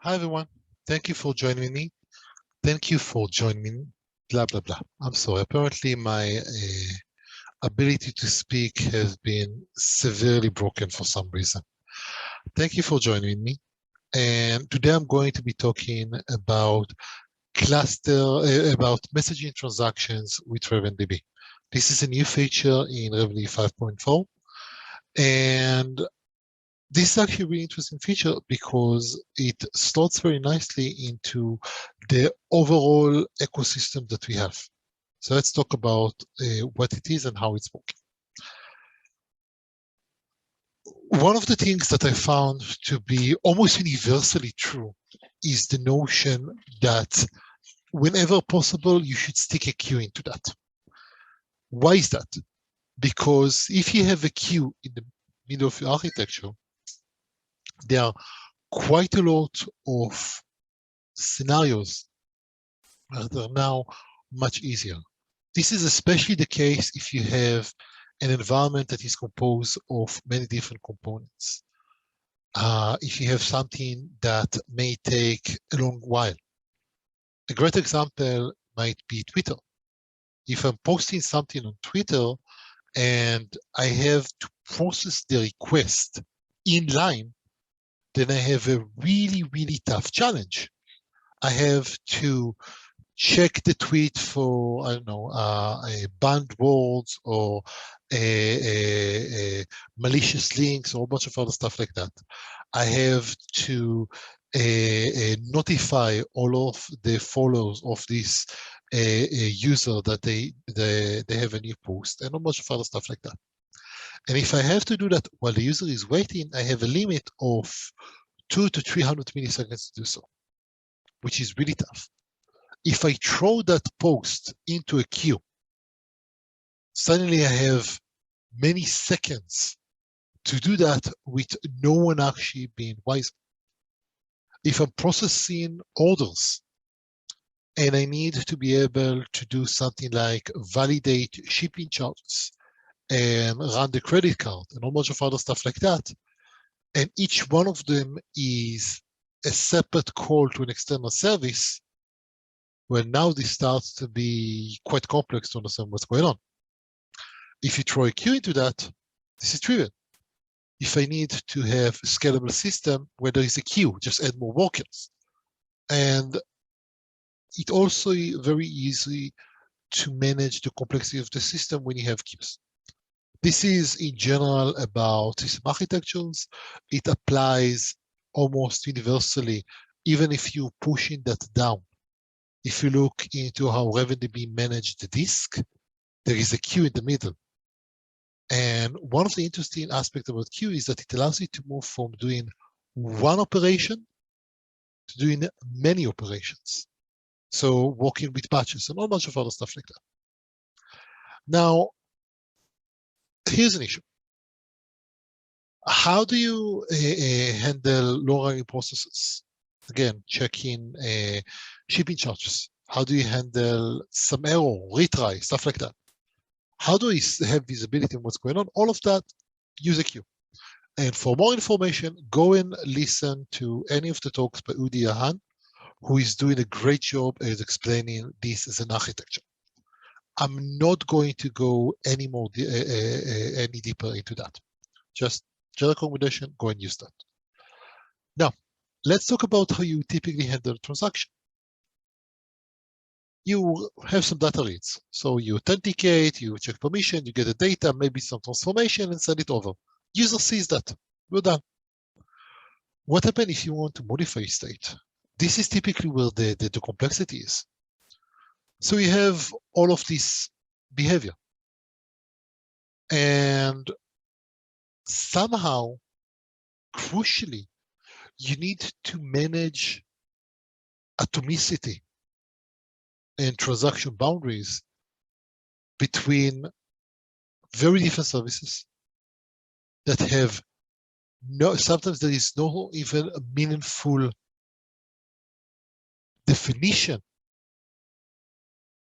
Hi, everyone. Thank you for joining me. Thank you for joining me. Blah, blah, blah. I'm sorry. Apparently, my ability to speak has been severely broken for some reason. Thank you for joining me. And today I'm going to be talking about about messaging transactions with RavenDB. This is a new feature in RavenDB 5.4. And this is actually a really interesting feature because it slots very nicely into the overall ecosystem that we have. So let's talk about what it is and how it's working. One of the things that I found to be almost universally true is the notion that whenever possible, you should stick a queue into that. Why is that? Because if you have a queue in the middle of your architecture, there are quite a lot of scenarios that are now much easier. This is especially the case if you have an environment that is composed of many different components. If you have something that may take a long while. A great example might be Twitter. If I'm posting something on Twitter and I have to process the request in line, then I have a really, really tough challenge. I have to check the tweet for, I don't know, banned words or malicious links or a bunch of other stuff like that. I have to notify all of the followers of this user that they have a new post and a bunch of other stuff like that. And if I have to do that while the user is waiting, I have a limit of 200 to 300 milliseconds to do so, which is really tough. If I throw that post into a queue, suddenly I have many seconds to do that with no one actually being wiser. If I'm processing orders and I need to be able to do something like validate shipping charges and run the credit card and a whole bunch of other stuff like that, and each one of them is a separate call to an external service, well, now this starts to be quite complex to understand what's going on. If you throw a queue into that, this is trivial. If I need to have a scalable system where there is a queue, just add more workers. And it also very easy to manage the complexity of the system when you have queues. This is in general about system architectures. It applies almost universally, even if you're pushing that down. If you look into how RavenDB managed the disk, there is a queue in the middle. And one of the interesting aspects about queue is that it allows you to move from doing one operation to doing many operations. So working with batches and a bunch of other stuff like that. Now, here's an issue. How do you handle long-running processes? Again, checking shipping charges. How do you handle some error, retry, stuff like that? How do I have visibility on what's going on? All of that, use a queue. And for more information, go and listen to any of the talks by Udi Yahan, who is doing a great job at explaining this as an architecture. I'm not going to go any deeper into that. Just general recommendation, go and use that. Now, let's talk about how you typically handle a transaction. You have some data reads. So you authenticate, you check permission, you get the data, maybe some transformation and send it over. User sees that, we're done. What happens if you want to modify state? This is typically where the complexity is. So you have all of this behavior. And somehow, crucially, you need to manage atomicity and transaction boundaries between very different services that have sometimes there is no even a meaningful definition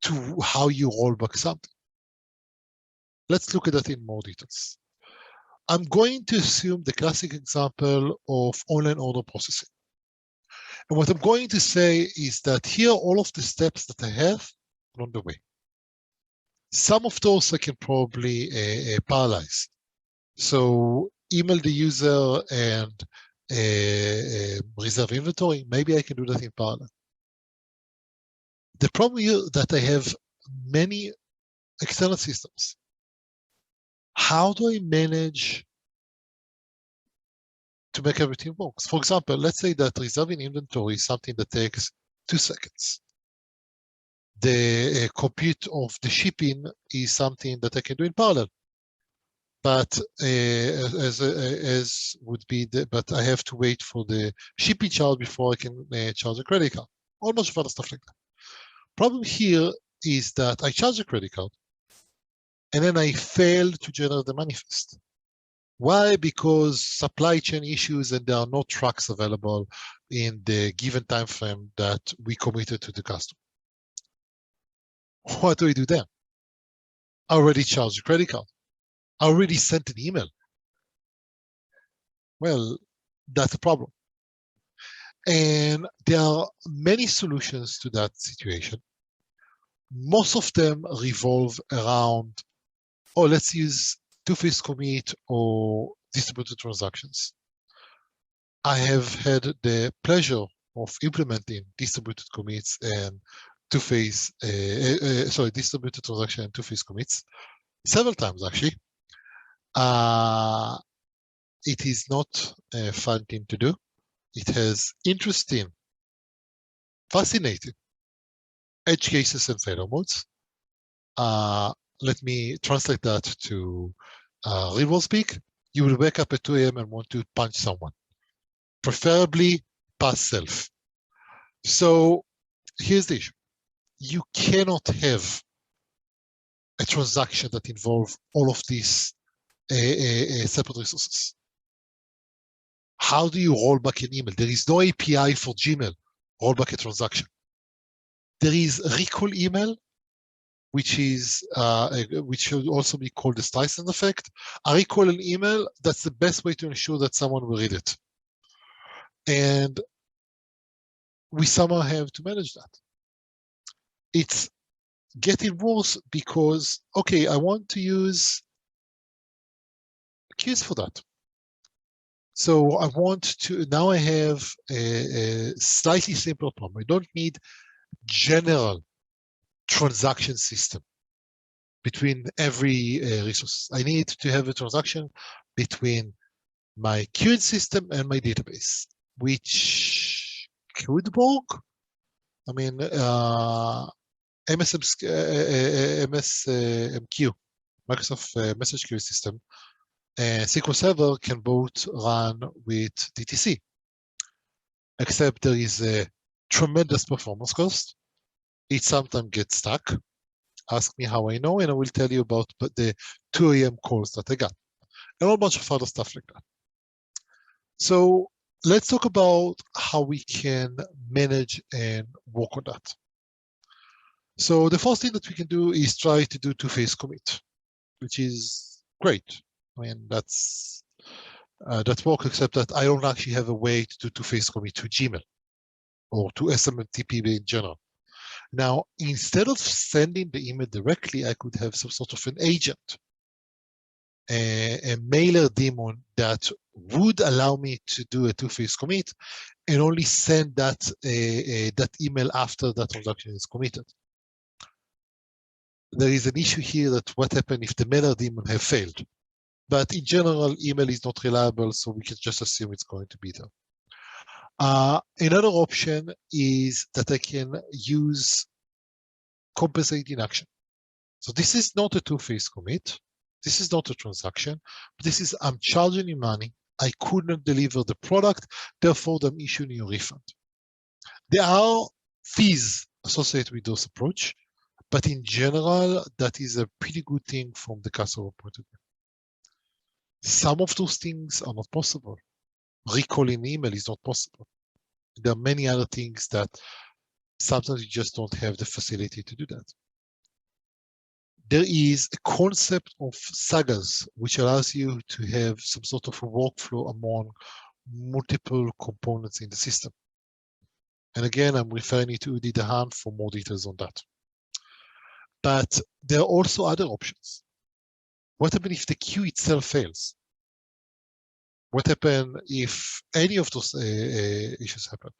to how you roll back something. Let's look at that in more details. I'm going to assume the classic example of online order processing. And what I'm going to say is that here, all of the steps that I have are on the way. Some of those I can probably parallelize. So email the user and reserve inventory, maybe I can do that in parallel. The problem here that I have many external systems. How do I manage to make everything work? For example, let's say that reserving inventory is something that takes 2 seconds. The compute of the shipping is something that I can do in parallel. But as would be but I have to wait for the shipping charge before I can charge a credit card. All bunch of other stuff like that. Problem here is that I charge a credit card and then I fail to generate the manifest. Why? Because supply chain issues and there are no trucks available in the given time frame that we committed to the customer. What do we do then? I already charged a credit card. I already sent an email. Well, that's a problem. And there are many solutions to that situation. Most of them revolve around, oh, let's use two-phase commit or distributed transactions. I have had the pleasure of implementing distributed commits and two-phase, distributed transaction and two-phase commits several times actually. It is not a fun thing to do. It has interesting, fascinating edge cases and failure modes. Let me translate that to real world speak. You will wake up at 2 a.m. and want to punch someone, preferably past self. So here's the issue. You cannot have a transaction that involves all of these separate resources. How do you roll back an email? There is no API for Gmail, roll back a transaction. There is recall email, which should also be called the Streisand effect. I recall an email, that's the best way to ensure that someone will read it. And we somehow have to manage that. It's getting worse because, okay, I want to use queues for that. So I want to, now I have a slightly simpler problem. I don't need general transaction system between every resource. I need to have a transaction between my queued system and my database, which could work. I mean, MSMQ, Microsoft Message Queue System, and SQL Server can both run with DTC, except there is a tremendous performance cost. It sometimes gets stuck. Ask me how I know, and I will tell you about the 2 a.m. calls that I got, and a whole bunch of other stuff like that. So let's talk about how we can manage and work on that. So the first thing that we can do is try to do two-phase commit, which is great. I mean, that's that works, except that I don't actually have a way to do two-phase commit to Gmail or to SMTP in general. Now, instead of sending the email directly, I could have some sort of an agent, a mailer daemon that would allow me to do a two-phase commit and only send that that email after that transaction is committed. There is an issue here that what happens if the mailer daemon have failed. But in general, email is not reliable, so we can just assume it's going to be there. Another option is that I can use compensating action. So this is not a two-phase commit. This is not a transaction. But this is, I'm charging you money. I could not deliver the product. Therefore, I'm issuing you a refund. There are fees associated with those approach. But in general, that is a pretty good thing from the customer point of view. Some of those things are not possible. Recalling email is not possible. There are many other things that sometimes you just don't have the facility to do that. There is a concept of sagas, which allows you to have some sort of a workflow among multiple components in the system. And again, I'm referring you to Udi Dahan for more details on that. But there are also other options. What happens if the queue itself fails? What happens if any of those issues happen?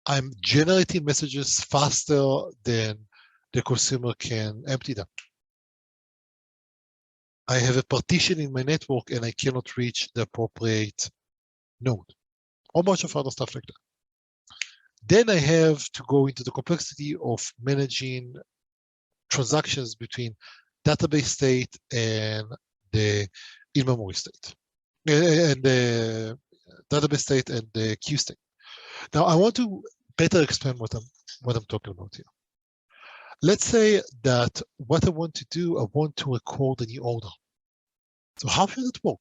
I'm generating messages faster than the consumer can empty them. I have a partition in my network and I cannot reach the appropriate node. Or bunch of other stuff like that. Then I have to go into the complexity of managing transactions between database state and the in-memory state, and the database state and the queue state. Now, I want to better explain what I'm talking about here. Let's say that what I want to do, I want to record a new order. So how should it work?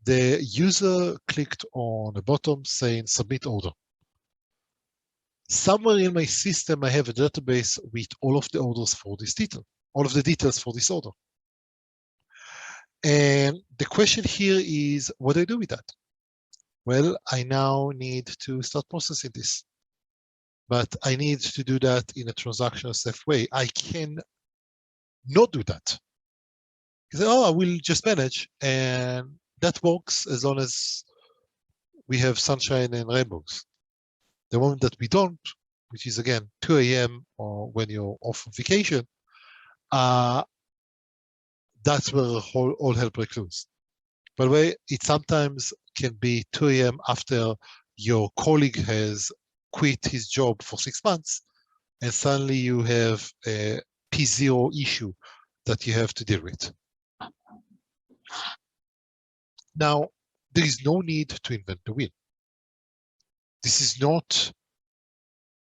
The user clicked on the bottom saying submit order. Somewhere in my system, I have a database with all of the orders for this detail, all of the details for this order. And the question here is, what do I do with that? Well, I now need to start processing this. But I need to do that in a transactional safe way. I can not do that. You say, oh, I will just manage. And that works as long as we have sunshine and rainbows. The moment that we don't, which is again 2 a.m. or when you're off on vacation, that's where all hell breaks loose. By the way, it sometimes can be 2 a.m. after your colleague has quit his job for 6 months, and suddenly you have a P0 issue that you have to deal with. Now, there is no need to invent the wheel. This is not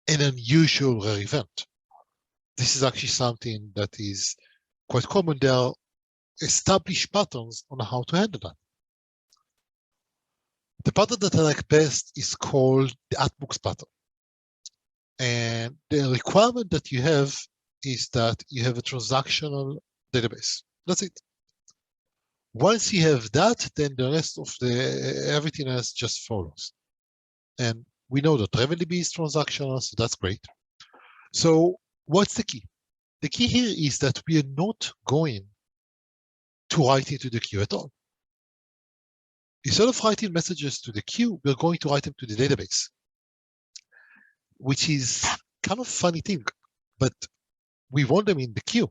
an unusual rare event. This is actually something that is quite common. There are established patterns on how to handle that. The pattern that I like best is called the Atbox pattern. And the requirement that you have is that you have a transactional database. That's it. Once you have that, then the rest of everything else just follows. And we know that RavenDB is transactional, so that's great. So what's the key? The key here is that we are not going to write into the queue at all. Instead of writing messages to the queue, we're going to write them to the database, which is kind of a funny thing, but we want them in the queue.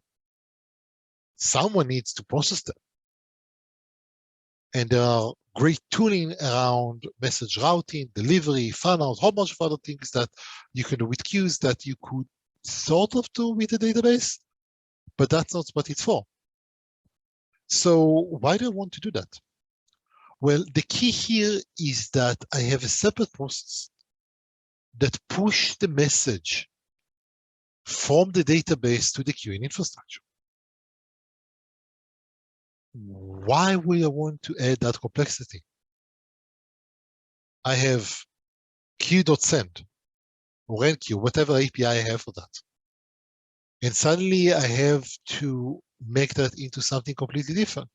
Someone needs to process them. And there are great tooling around message routing, delivery, fan out, a whole bunch of other things that you can do with queues that you could sort of do with a database, but that's not what it's for. So why do I want to do that? Well, the key here is that I have a separate process that push the message from the database to the queuing infrastructure. Why would I want to add that complexity? I have queue.send or enqueue, whatever API I have for that. And suddenly I have to make that into something completely different.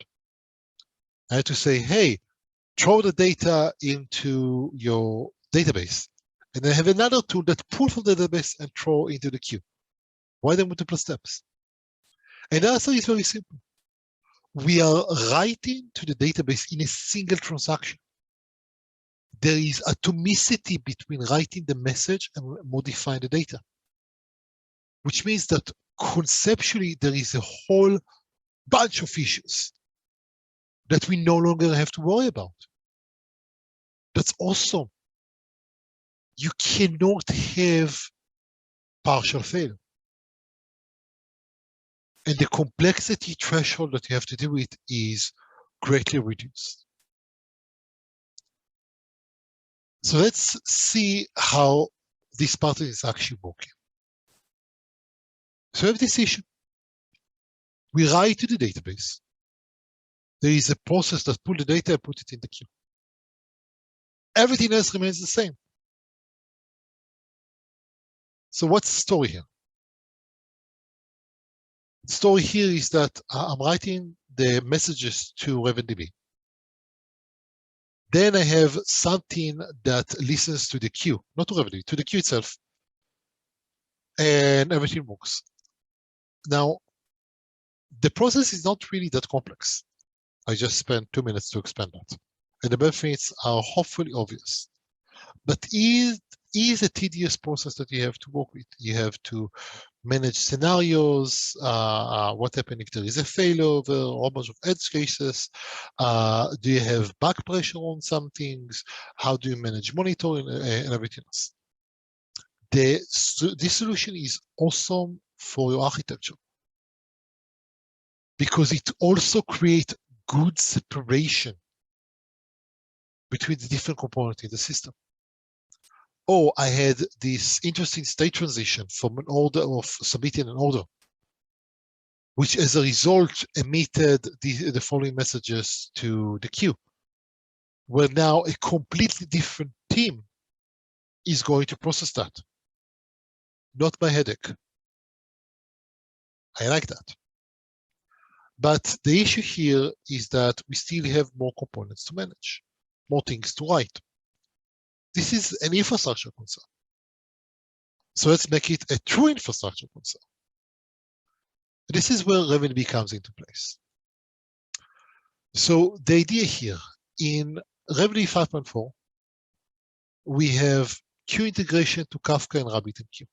I have to say, hey, throw the data into your database. And then have another tool that pull from the database and throw into the queue. Why the multiple steps? And the answer is very simple. We are writing to the database in a single transaction. There is atomicity between writing the message and modifying the data, which means that conceptually there is a whole bunch of issues that we no longer have to worry about. That's awesome. You cannot have partial failure. And the complexity threshold that you have to deal with is greatly reduced. So let's see how this pattern is actually working. So we have this issue. We write to the database. There is a process that pulls the data and puts it in the queue. Everything else remains the same. So what's the story here? The story here is that I'm writing the messages to RavenDB. Then I have something that listens to the queue, not to RavenDB, to the queue itself, and everything works. Now, the process is not really that complex. I just spent 2 minutes to explain that. And the benefits are hopefully obvious. But it is a tedious process that you have to work with. You have to manage scenarios, what happens if there is a failover, a whole bunch of edge cases. Do you have back pressure on some things? How do you manage monitoring and everything else? This solution is awesome for your architecture because it also creates good separation between the different components in the system. Oh, I had this interesting state transition from an order of submitting an order, which as a result emitted the following messages to the queue, where now a completely different team is going to process that. Not my headache. I like that. But the issue here is that we still have more components to manage, more things to write. This is an infrastructure concern. So let's make it a true infrastructure concern. This is where RavenDB comes into place. So the idea here, in RavenDB 5.4, we have queue integration to Kafka and RabbitMQ.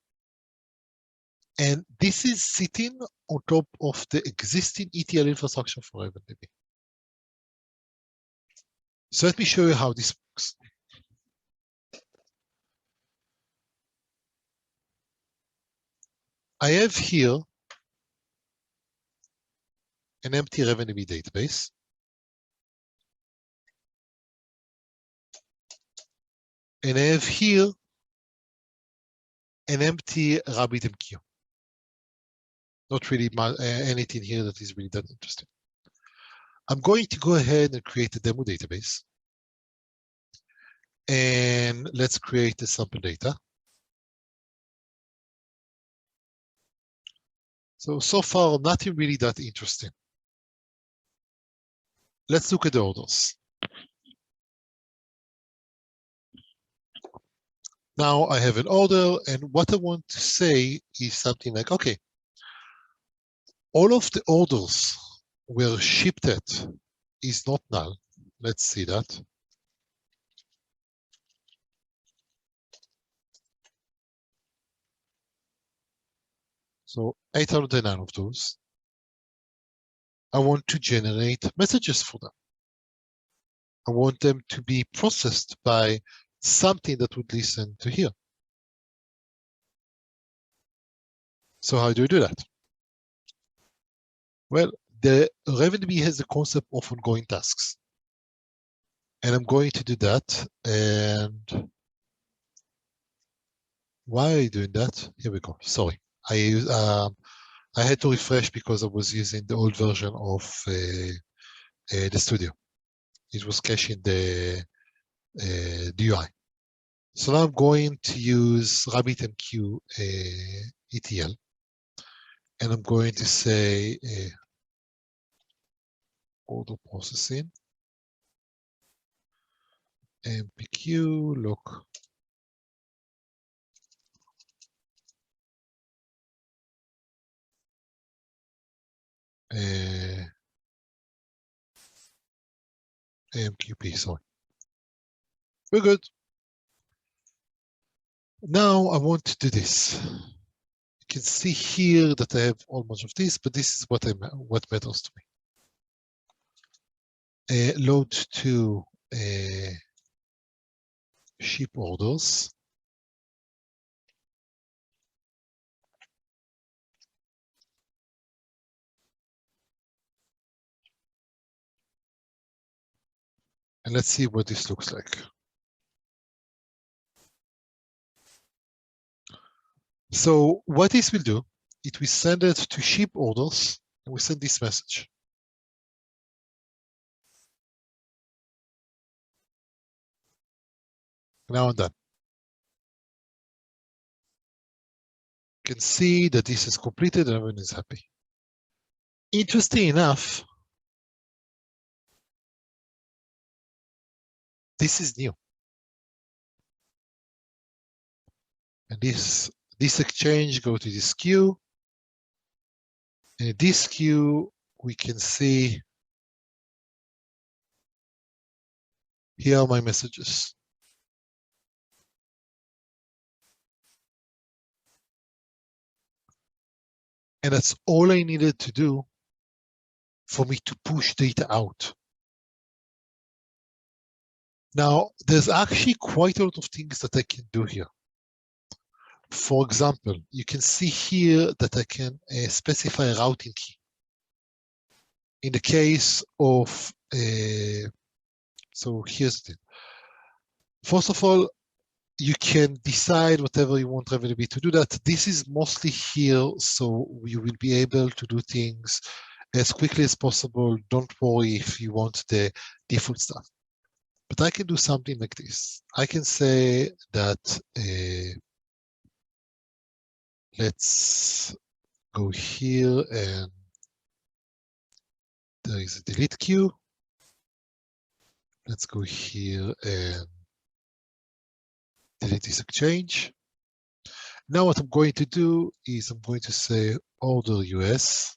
And this is sitting on top of the existing ETL infrastructure for RavenDB. So let me show you how this works. I have here an empty RavenDB database. And I have here an empty RabbitMQ. Not really anything here that is really that interesting. I'm going to go ahead and create a demo database. And let's create a sample data. So far, nothing really that interesting. Let's look at the orders. Now I have an order, and what I want to say is something like, okay, all of the orders where shipped at is not null. Let's see that. So 809 of those. I want to generate messages for them. I want them to be processed by something that would listen to here. So how do you do that? Well, the RavenDB has the concept of ongoing tasks. And I'm going to do that. And why are you doing that? Here we go. Sorry. I had to refresh because I was using the old version of the studio. It was caching the UI. So now I'm going to use RabbitMQ ETL. And I'm going to say order processing, MPQ, look. AMQP, sorry. We're good. Now I want to do this. You can see here that I have all much of this, but this is what matters to me. Load to ship orders. And let's see what this looks like. So what this will do, it will send it to ship orders, and we send this message. Now I'm done. You can see that this is completed and everyone is happy. Interesting enough, this is new. And this exchange go to this queue. And in this queue, we can see here are my messages. And that's all I needed to do for me to push data out. Now, there's actually quite a lot of things that I can do here. For example, you can see here that I can specify a routing key. In the case of, so here's the thing. First of all, you can decide whatever you want RavenDB to do that. This is mostly here, so you will be able to do things as quickly as possible. Don't worry if you want the default stuff. But I can do something like this. I can say that, let's go here and there is a delete queue. Let's go here and delete this exchange. Now what I'm going to do is I'm going to say order US,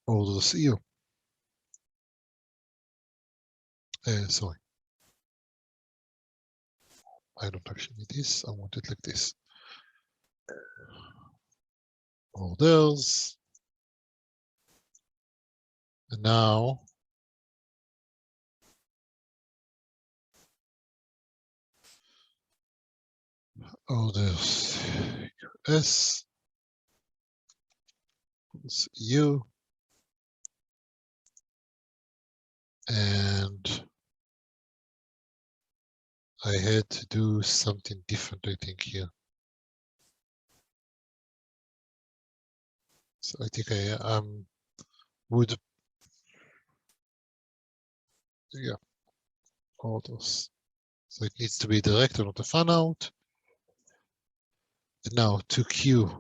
order CEO. Sorry. I don't actually need this. I want it like this. Orders. And now orders US, EU, and I had to do something different, I think, here. So I think I would, yeah, orders. So it needs to be direct and not a fan out. And now to queue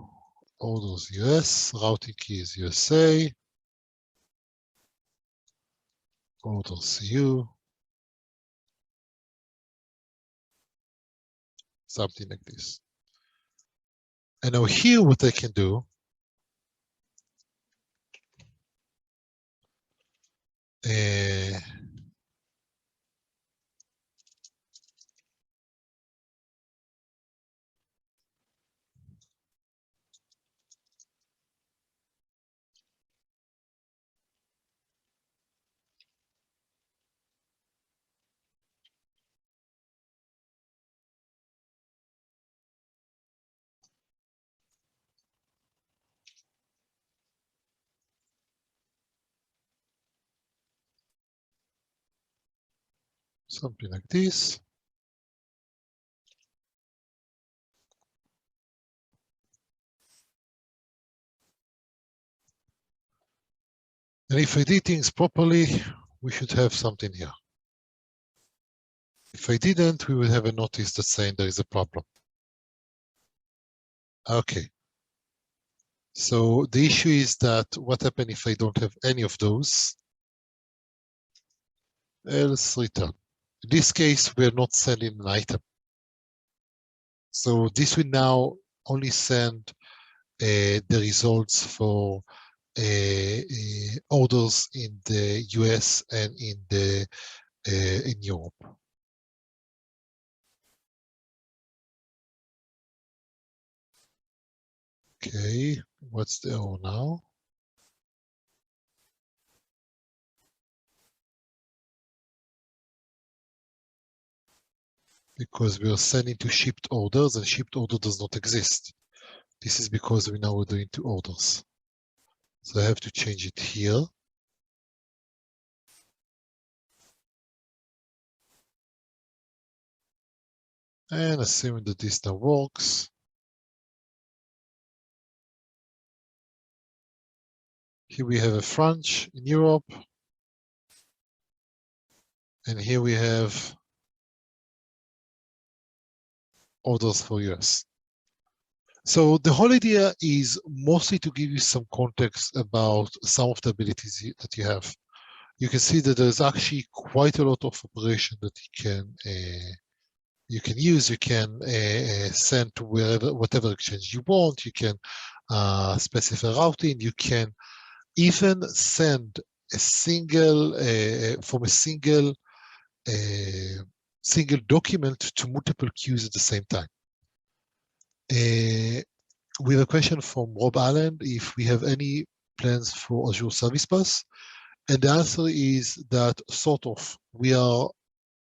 orders US, routing key is USA, orders EU, something like this. And now here what I can do something like this. And if I did things properly, we should have something here. If I didn't, we would have a notice that's saying there is a problem. Okay. So the issue is that what happens if I don't have any of those? Else return. In this case, we're not sending an item. So this will now only send the results for orders in the US and in Europe. Okay, what's the error now? Because we are sending to shipped orders and shipped order does not exist. This is because we now are doing two orders. So I have to change it here. And assuming that this now works, here we have a French in Europe. And here we have orders for US. So the whole idea is mostly to give you some context about some of the abilities that you have. you can see that there's actually quite a lot of operation that you can use. You can send to whatever exchange you want. You can specify routing. You can even send a single from a single document to multiple queues at the same time. We have a question from Rob Allen if we have any plans for Azure Service Bus, and the answer is that sort of. We are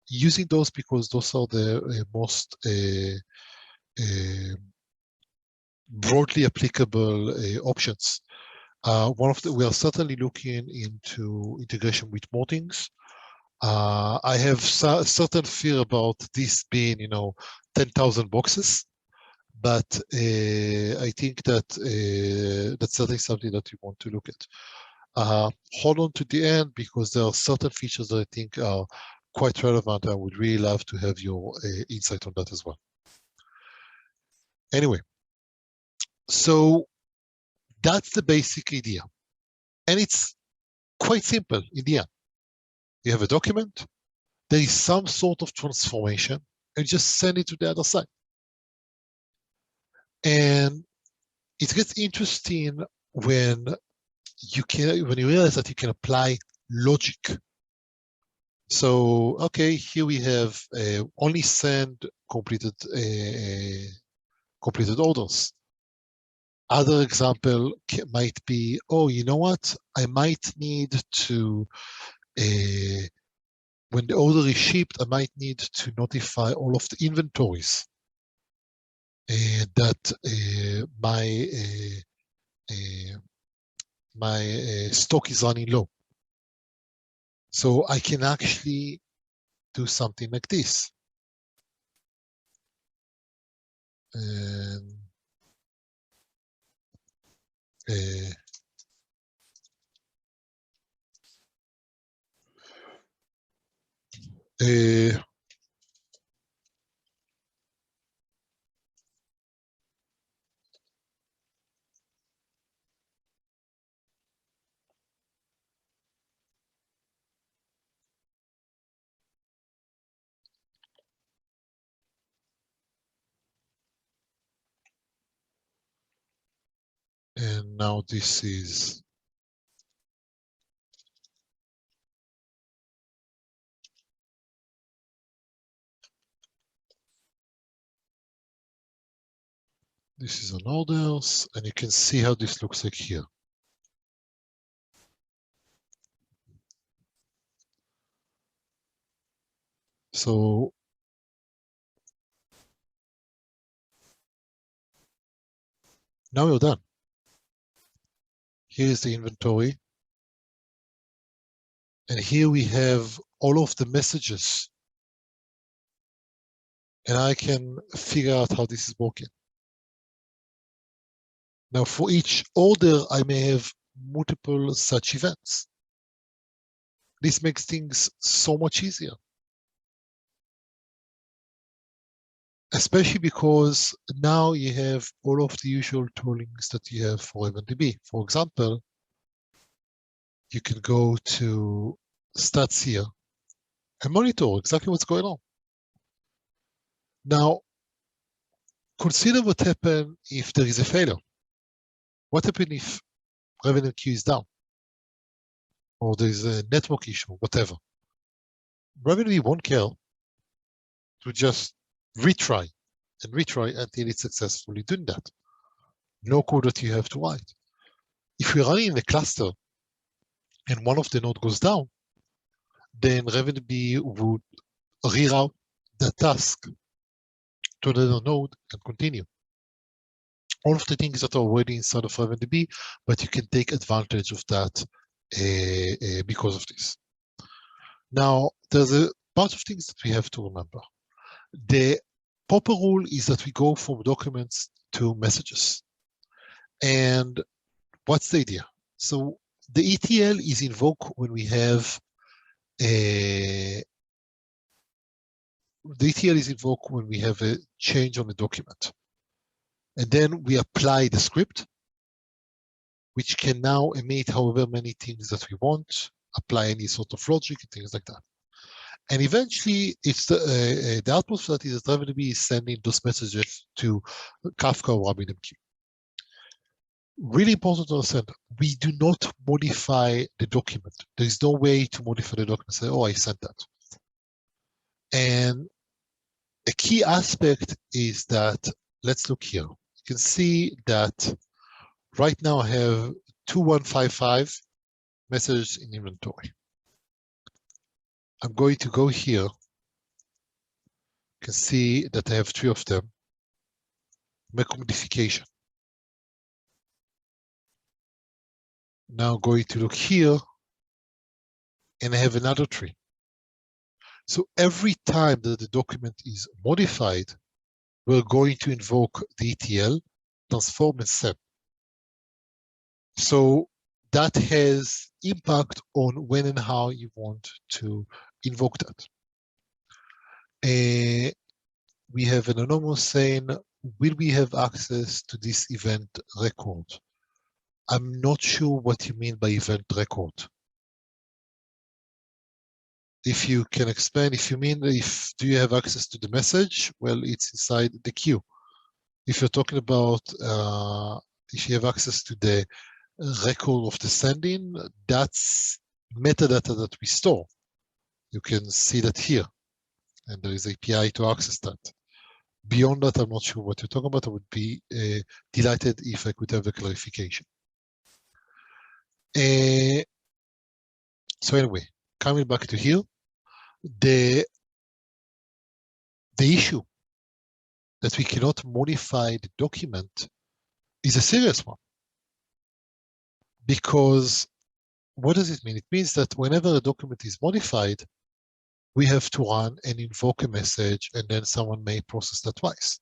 using those because those are the most broadly applicable options. We are certainly looking into integration with more things. I have certain fear about this being, 10,000 boxes, but I think that that's certainly something that we want to look at. Hold on to the end because there are certain features that I think are quite relevant. I would really love to have your insight on that as well. Anyway, so that's the basic idea. And it's quite simple in the end. You have a document, there is some sort of transformation, and just send it to the other side. And it gets interesting when you realize that you can apply logic. So, okay, here we have only send completed orders. Other example might be, oh, you know what? I might need to, when the order is shipped, I might need to notify all of the inventories that my stock is running low. So I can actually do something like this. And, and now this is on orders, and you can see how this looks like here. So now you're done. Here's the inventory. And here we have all of the messages. And I can figure out how this is working. Now, for each order, I may have multiple such events. This makes things so much easier. Especially because now you have all of the usual toolings that you have for RavenDB. For example, you can go to stats here and monitor exactly what's going on. Now, consider what happens if there is a failure. What happens if RavenMQ is down? Or there's a network issue, whatever. RavenDB won't care to just retry and retry until it's successfully doing that. No code that you have to write. If you're running in a cluster and one of the nodes goes down, then RavenDB would reroute the task to another node and continue. All of the things that are already inside of RavenDB, but you can take advantage of that because of this. Now, there's a bunch of things that we have to remember. The proper rule is that we go from documents to messages. And what's the idea? So the ETL is invoked when we have a change on the document. And then we apply the script, which can now emit however many things that we want. apply any sort of logic and things like that. And eventually, it's the output for that is that RavenDB is sending those messages to Kafka or RabbitMQ. Really important to understand, we do not modify the document. There is no way to modify the document and say, oh, I sent that. And a key aspect is that, let's look here. You can see that right now I have 2155 messages in inventory. I'm going to go here. You can see that I have 3 of them. Make a modification. Now going to look here, and I have another 3. So every time that the document is modified, we're going to invoke the ETL, transform, and send. So that has impact on when and how you want to invoke that. We have an anonymous saying, will we have access to this event record? I'm not sure what you mean by event record. If you can explain, if you mean, do you have access to the message? Well, it's inside the queue. If you're talking about, if you have access to the record of the sending, that's metadata that we store. You can see that here, and there is API to access that. Beyond that, I'm not sure what you're talking about. I would be delighted if I could have a clarification. So anyway, coming back to here, the issue that we cannot modify the document is a serious one. Because what does it mean? It means that whenever a document is modified, we have to run and invoke a message, and then someone may process that twice.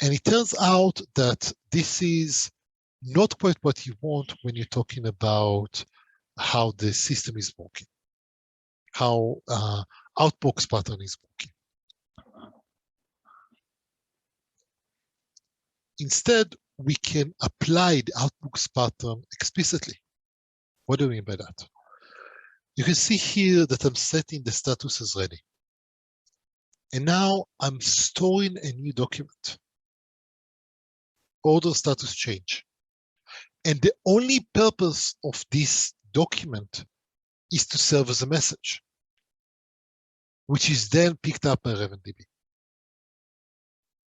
And it turns out that this is not quite what you want when you're talking about how the system is working, how outbox pattern is working. Instead, we can apply the outbox pattern explicitly. What do I mean by that? You can see here that I'm setting the status as ready. And now I'm storing a new document. Order status change. And the only purpose of this document is to serve as a message, which is then picked up by RavenDB.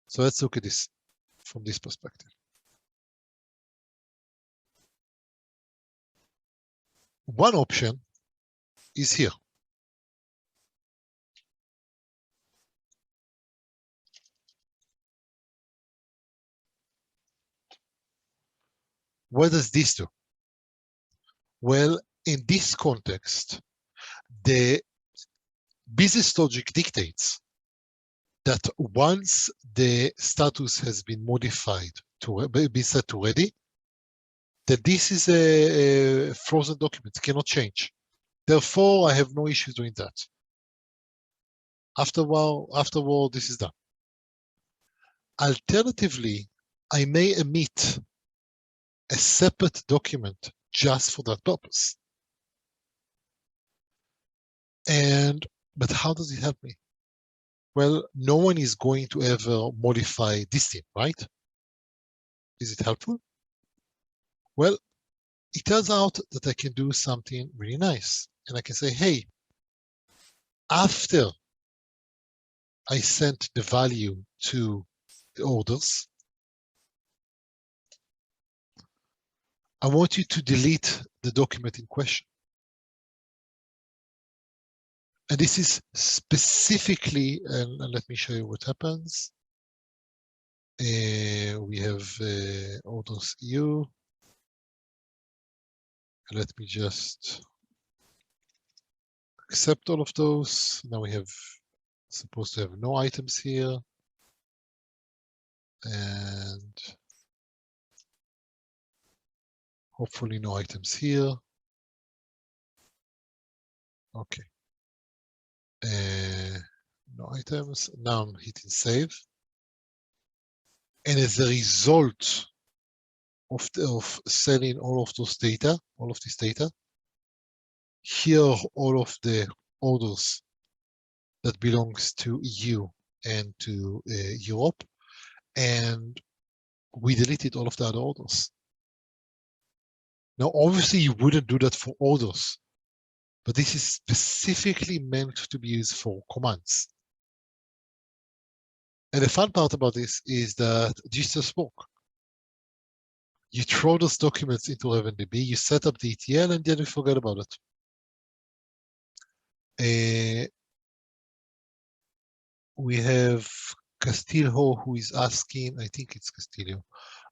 So let's look at this from this perspective. One option is here. What does this do? Well, in this context, the business logic dictates that once the status has been modified to be set to ready, that this is a frozen document, it cannot change. Therefore, I have no issues doing that. After a while, this is done. Alternatively, I may emit a separate document just for that purpose. But how does it help me? Well, no one is going to ever modify this thing, right? Is it helpful? Well, it turns out that I can do something really nice. And I can say, hey, after I sent the value to the orders, I want you to delete the document in question. And this is specifically, and let me show you what happens. We have orders EU. Let me just accept all of those. Now we have supposed to have no items here. And hopefully no items here. Okay. No items. Now I'm hitting save. And as a result of selling all of those data, all of this data, Here are all of the orders that belongs to EU and to Europe, and we deleted all of the other orders. Now, obviously, you wouldn't do that for orders, but this is specifically meant to be used for commands. And the fun part about this is that this just work. You throw those documents into RavenDB, you set up the ETL, and then you forget about it. We have Castillo who is asking, I think it's Castillo.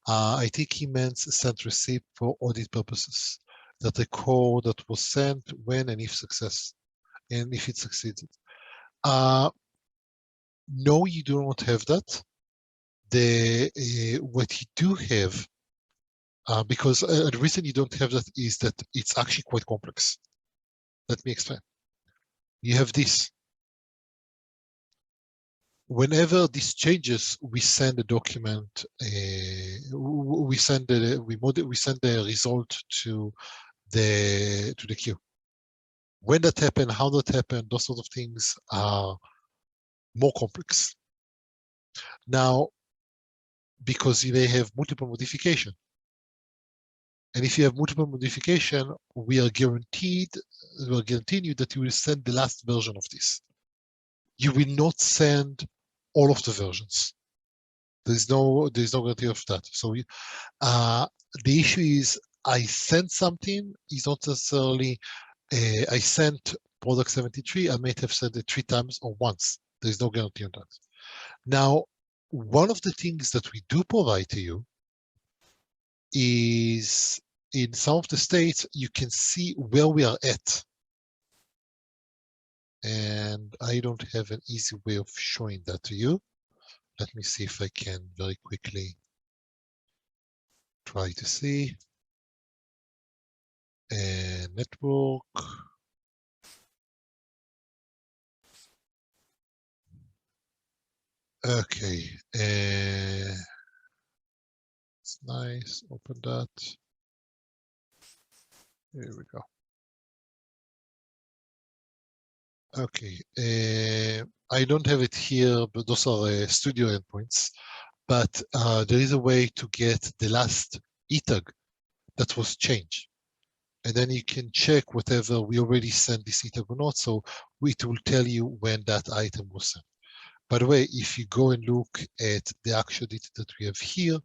I think he meant sent receipt for audit purposes. That the code that was sent when and if success, and if it succeeded. No, you do not have that. What you do have, because the reason you don't have that is that it's actually quite complex. Let me explain. You have this. Whenever this changes, we send a document. We send the result to the queue. When that happened, how that happened, those sort of things are more complex. Now, because you may have multiple modification. And if you have multiple modification, we are guaranteeing you that you will send the last version of this. You will not send all of the versions. There's no guarantee of that. So the issue is I sent something is not necessarily I sent product 73, I might have sent it 3 times or once. There's no guarantee on that. Now, one of the things that we do provide to you is in some of the states, you can see where we are at. And I don't have an easy way of showing that to you. Let me see if I can very quickly try to see. And network. Okay. It's nice. Open that. Here we go. Okay. I don't have it here, but those are studio endpoints. But there is a way to get the last ETAG that was changed. And then you can check whatever we already sent this ETAG or not. So it will tell you when that item was sent. By the way, if you go and look at the actual data that we have here,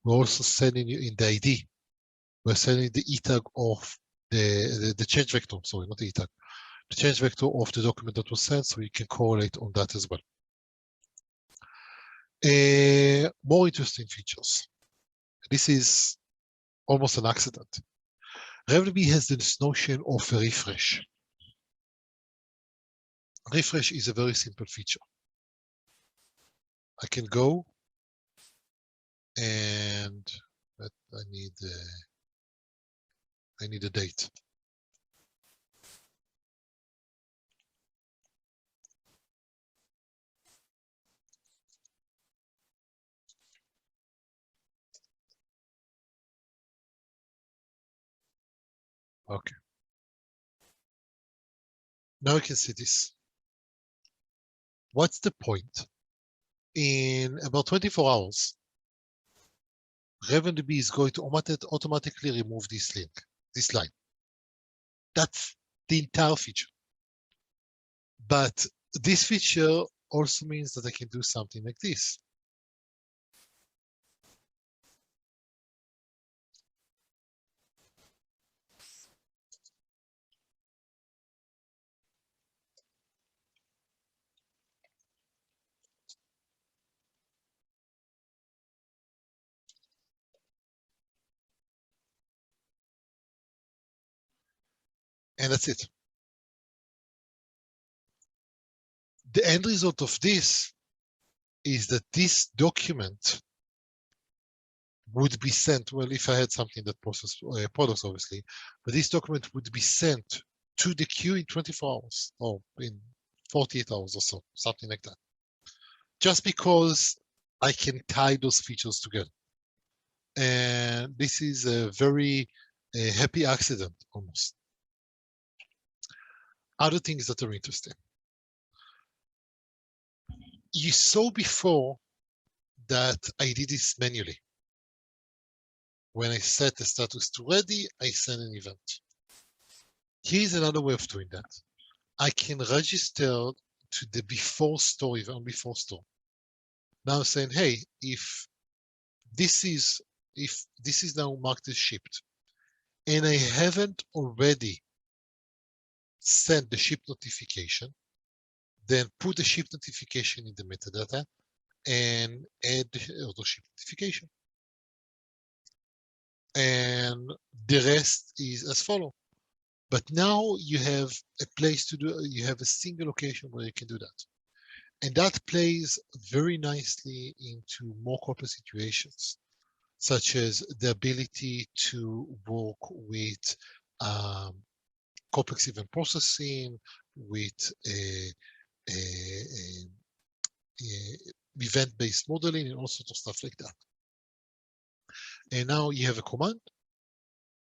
we're also sending you in the ID. We're sending the ETAG of the change vector, sorry, not the ETAG, the change vector of the document that was sent, so you can correlate on that as well. More interesting features. This is almost an accident. RavenDB has this notion of a refresh. Refresh is a very simple feature. I can go and I need a date. Okay. Now I can see this. What's the point? In about 24 hours, RavenDB is going to automatically remove this link, this line. That's the entire feature. But this feature also means that I can do something like this. And that's it. The end result of this is that this document would be sent, well, if I had something that processes products, obviously, but this document would be sent to the queue in 24 hours or in 48 hours or so, something like that. Just because I can tie those features together. And this is a very happy accident, almost. Other things that are interesting. You saw before that I did this manually. When I set the status to ready, I send an event. Here's another way of doing that. I can register to the before store, even before store. Now saying, hey, if this is now marked as shipped, and I haven't already sent the ship notification, then put the ship notification in the metadata and add the auto ship notification. And the rest is as follows. But now you have a place to do, you have a single location where you can do that. And that plays very nicely into more corporate situations, such as the ability to work with complex event processing, with event-based modeling, and all sorts of stuff like that. And now you have a command,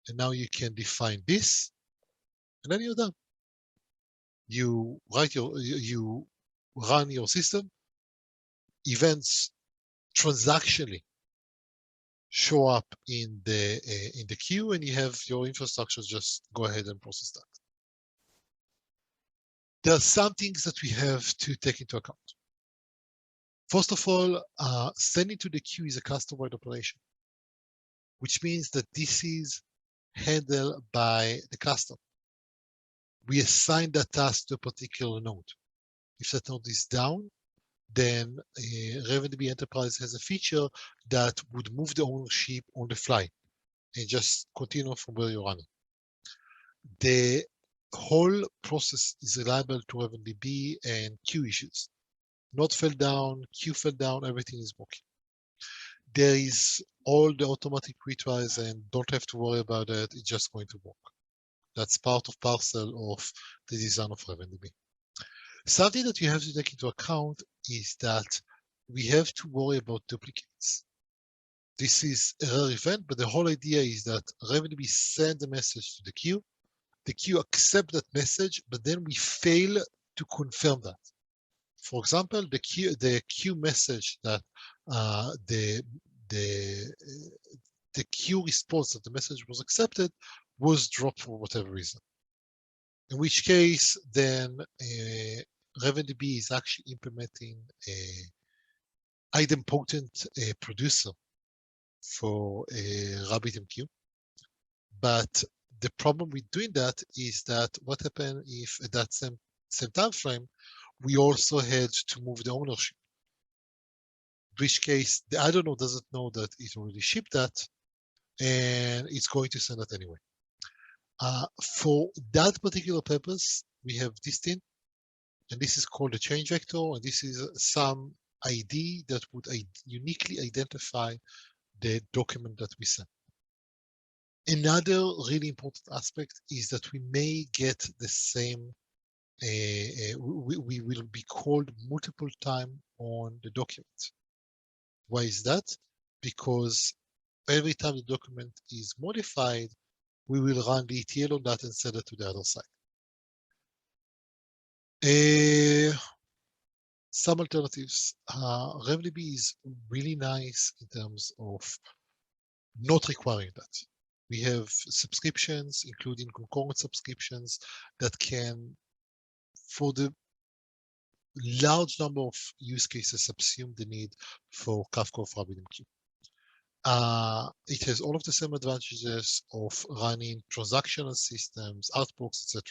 and now you can define this, and then you're done. You run your system, events transactionally show up in the queue, and you have your infrastructure just go ahead and process that. There are some things that we have to take into account. First of all, sending to the queue is a custom-wide operation, which means that this is handled by the custom. We assign that task to a particular node. If that node is down, then RavenDB Enterprise has a feature that would move the ownership on the fly and just continue from where you're running. The whole process is reliable to RavenDB and queue issues. Node fell down, queue fell down, everything is working. There is all the automatic retries and don't have to worry about it. It's just going to work. That's part of parcel of the design of RavenDB. Something that you have to take into account is that we have to worry about duplicates. This is a rare event, but the whole idea is that RavenDB sends a message to the queue accepts that message, but then we fail to confirm that. For example, the queue message that the queue response that the message was accepted was dropped for whatever reason. In which case, then RavenDB is actually implementing a idempotent producer for RabbitMQ. But the problem with doing that is that what happens if at that same time frame, we also had to move the ownership. In which case, the other node doesn't know that it already shipped that, and it's going to send it anyway. For that particular purpose, we have this thing, and this is called a change vector, and this is some ID that would uniquely identify the document that we send. Another really important aspect is that we may get the same, we will be called multiple times on the document. Why is that? Because every time the document is modified, we will run the ETL on that and send it to the other side. Some alternatives. RavenDB is really nice in terms of not requiring that. We have subscriptions, including concurrent subscriptions, that can, for the large number of use cases, subsume the need for Kafka of RabbitMQ. It has all of the same advantages of running transactional systems, outbox, etc.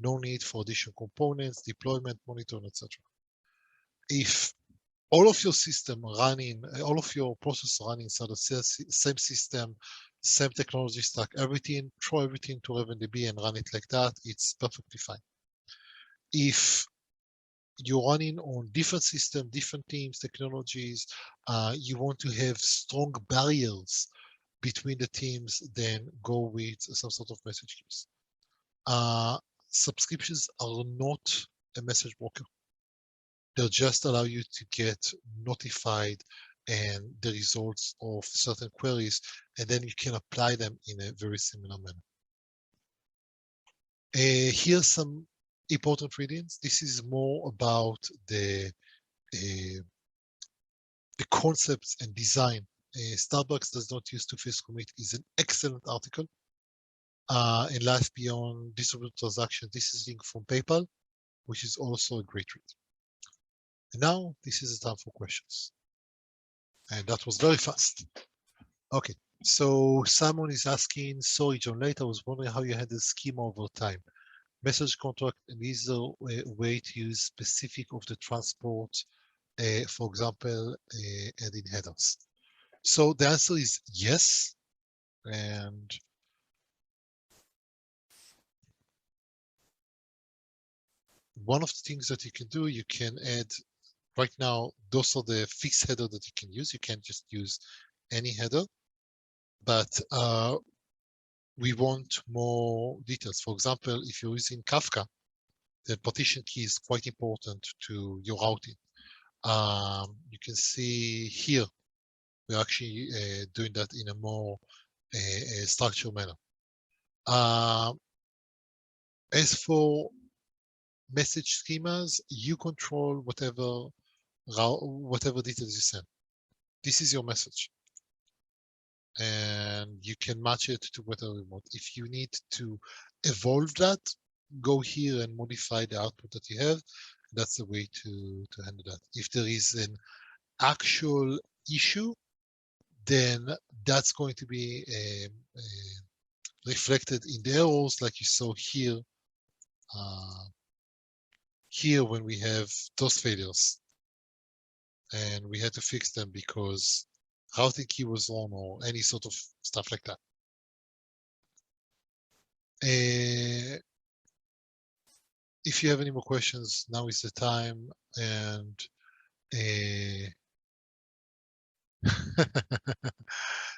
No need for additional components, deployment, monitoring, etc. If all of your system running, all of your process running inside the same system, same technology stack, everything, throw everything to RavenDB and run it like that, it's perfectly fine. If you're running on different systems, different teams, technologies, you want to have strong barriers between the teams, then go with some sort of message queues. Subscriptions are not a message broker. They'll just allow you to get notified and the results of certain queries, and then you can apply them in a very similar manner. Here's some important readings. This is more about the concepts and design. Starbucks does not use two-phase commit is an excellent article. In Life Beyond Distributed Transactions, this is linked from PayPal, which is also a great read. And now this is the time for questions. And that was very fast. Okay, so Simon is asking, sorry, John, later I was wondering how you had the schema over time. Message contract, and is there a way to use specific of the transport, for example, adding headers? So the answer is yes. And one of the things that you can do, you can add, right now, those are the fixed header that you can use. You can't just use any header, but we want more details. For example, if you're using Kafka, the partition key is quite important to your routing. You can see here, we're actually doing that in a more structured manner. As for message schemas, you control whatever details you send. This is your message. And you can match it to whatever you want. If you need to evolve that, go here and modify the output that you have. That's the way to handle that. If there is an actual issue, then that's going to be reflected in the errors like you saw here. Here when we have those failures. And we had to fix them because routing key was wrong or any sort of stuff like that. If you have any more questions, now is the time. And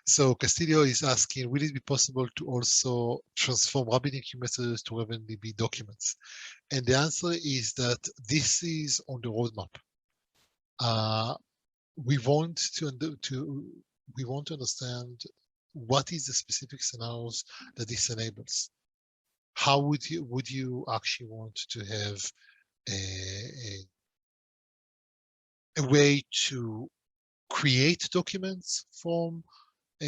so Castillo is asking, will it be possible to also transform RabbitMQ messages to RavenDB documents? And the answer is that this is on the roadmap. We want to understand what is the specific scenarios that this enables. How would you actually want to have a way to create documents from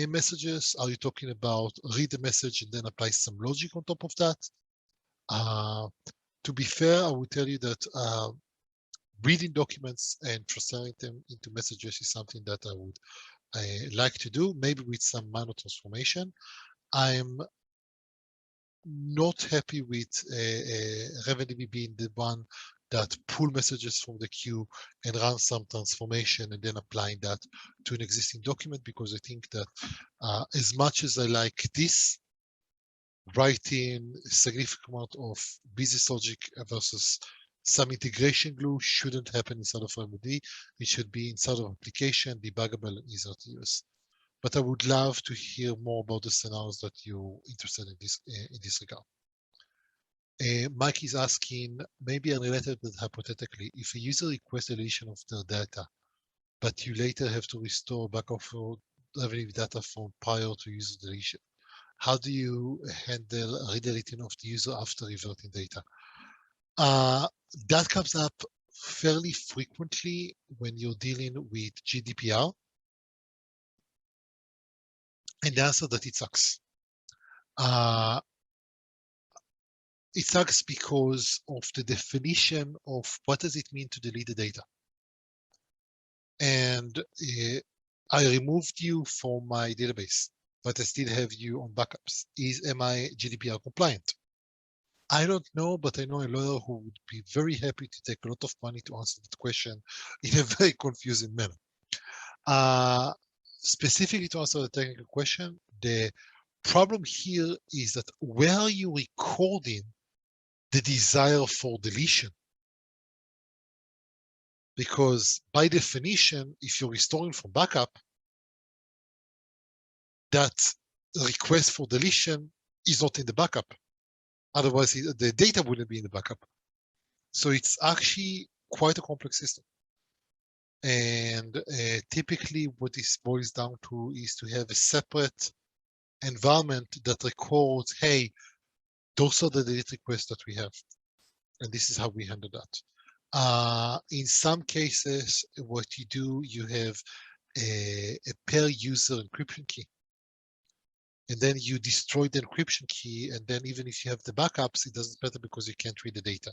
messages? Are you talking about read the message and then apply some logic on top of that? To be fair, I would tell you that reading documents and transferring them into messages is something that I would like to do, maybe with some minor transformation. I'm not happy with RavenDB being the one that pull messages from the queue and run some transformation and then applying that to an existing document, because I think that as much as I like this, writing a significant amount of business logic versus some integration glue shouldn't happen inside of RavenDB. It should be inside of application, debuggable, and easier to use. But I would love to hear more about the scenarios that you're interested in this regard. Mike is asking, maybe unrelated but hypothetically, if a user requests a deletion of their data, but you later have to restore back of RavenDB data from prior to user deletion, how do you handle redeleting of the user after reverting data? That comes up fairly frequently when you're dealing with GDPR. And the answer that it sucks. It sucks because of the definition of what does it mean to delete the data. And I removed you from my database, but I still have you on backups. Am I GDPR compliant? I don't know, but I know a lawyer who would be very happy to take a lot of money to answer that question in a very confusing manner. Specifically to answer the technical question, the problem here is that where are you recording the desire for deletion? Because by definition, if you're restoring from backup, that request for deletion is not in the backup. Otherwise, the data wouldn't be in the backup. So it's actually quite a complex system. And typically what this boils down to is to have a separate environment that records, hey, those are the delete requests that we have. And this is how we handle that. In some cases, what you do, you have a per user encryption key. And then you destroy the encryption key, and then even if you have the backups, it doesn't matter because you can't read the data.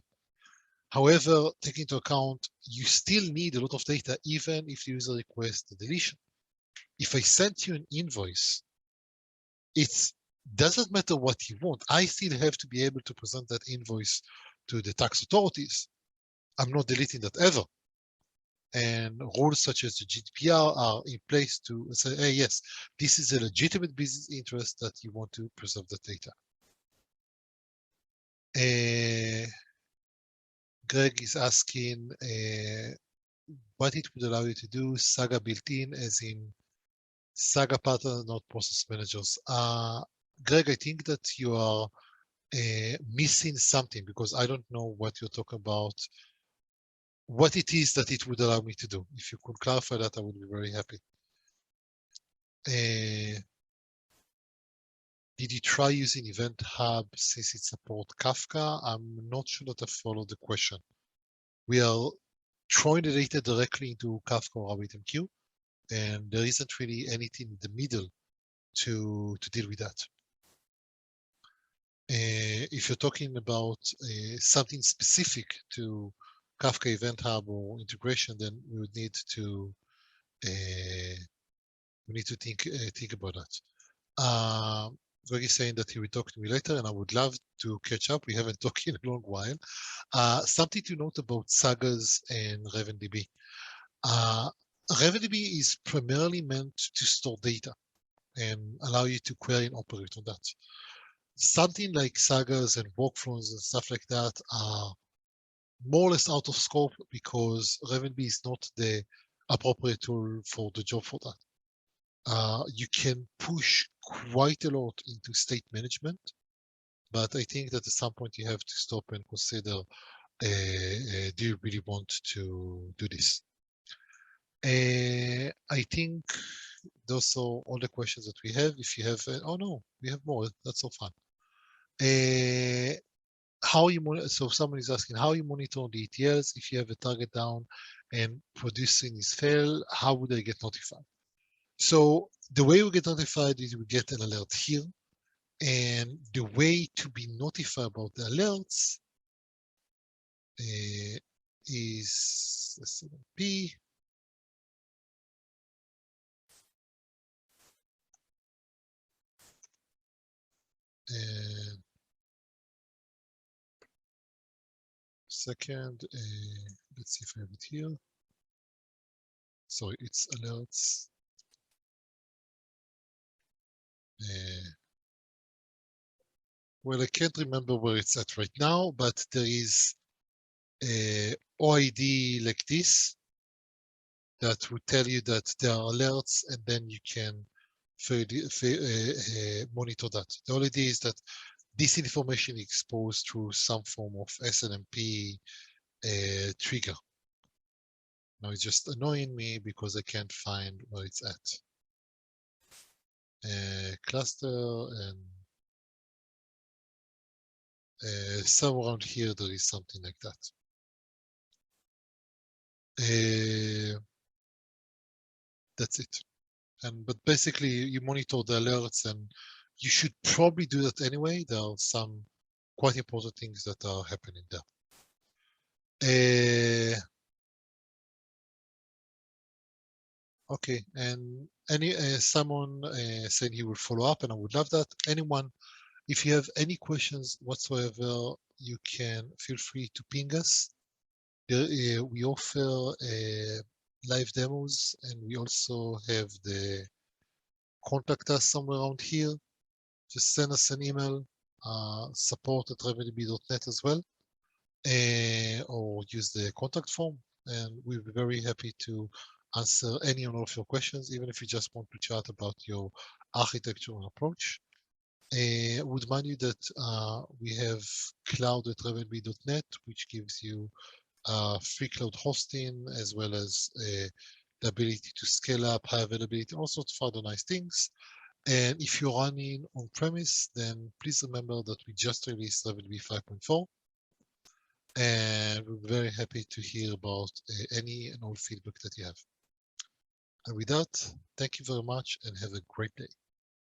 However, take into account, you still need a lot of data, even if the user requests the deletion. If I sent you an invoice, it doesn't matter what you want. I still have to be able to present that invoice to the tax authorities. I'm not deleting that ever. And rules such as the GDPR are in place to say, hey, yes, this is a legitimate business interest that you want to preserve the data. Greg is asking what it would allow you to do, Saga built-in, as in Saga pattern, not process managers. Greg, I think that you are missing something because I don't know what you're talking about, what it is that it would allow me to do. If you could clarify that, I would be very happy. Did you try using Event Hub since it supports Kafka? I'm not sure that I followed the question. We are throwing the data directly into Kafka or RabbitMQ, and there isn't really anything in the middle to deal with that. If you're talking about something specific to Kafka Event Hub or integration, then we would need to think about that. Greg is saying that he will talk to me later, and I would love to catch up. We haven't talked in a long while. Something to note about Sagas and RavenDB. RavenDB is primarily meant to store data and allow you to query and operate on that. Something like Sagas and workflows and stuff like that are more or less out of scope because RavenDB is not the appropriate tool for the job for that. You can push quite a lot into state management, but I think that at some point you have to stop and consider, do you really want to do this? I think those are all the questions that we have. If you have, oh no, we have more. That's so fun. How you monitor? So someone is asking how you monitor the ETLs. If you have a target down and producing is failed, how would I get notified? So the way we get notified is we get an alert here, and the way to be notified about the alerts is SMP. And second, let's see if I have it here. Sorry, it's alerts. Well, I can't remember where it's at right now, but there is a OID like this that will tell you that there are alerts, and then you can monitor that. The only idea is that this information is exposed through some form of SNMP trigger. Now it's just annoying me because I can't find where it's at. Cluster and somewhere around here there is something like that. That's it. But basically you monitor the alerts, and you should probably do that anyway. There are some quite important things that are happening there. Okay, and someone said he will follow up, and I would love that. Anyone, if you have any questions whatsoever, you can feel free to ping us. We offer live demos, and we also have the contact us somewhere around here. Just send us an email, support@ravendb.net as well, or use the contact form, and we'll be very happy to answer any and all of your questions, even if you just want to chat about your architectural approach. I would remind you that we have cloud@ravendb.net, which gives you free cloud hosting, as well as the ability to scale up, high availability, all sorts of other nice things. And if you're running on premise, then please remember that we just released RavenDB 5.4. And we're very happy to hear about any and all feedback that you have. And with that, thank you very much and have a great day.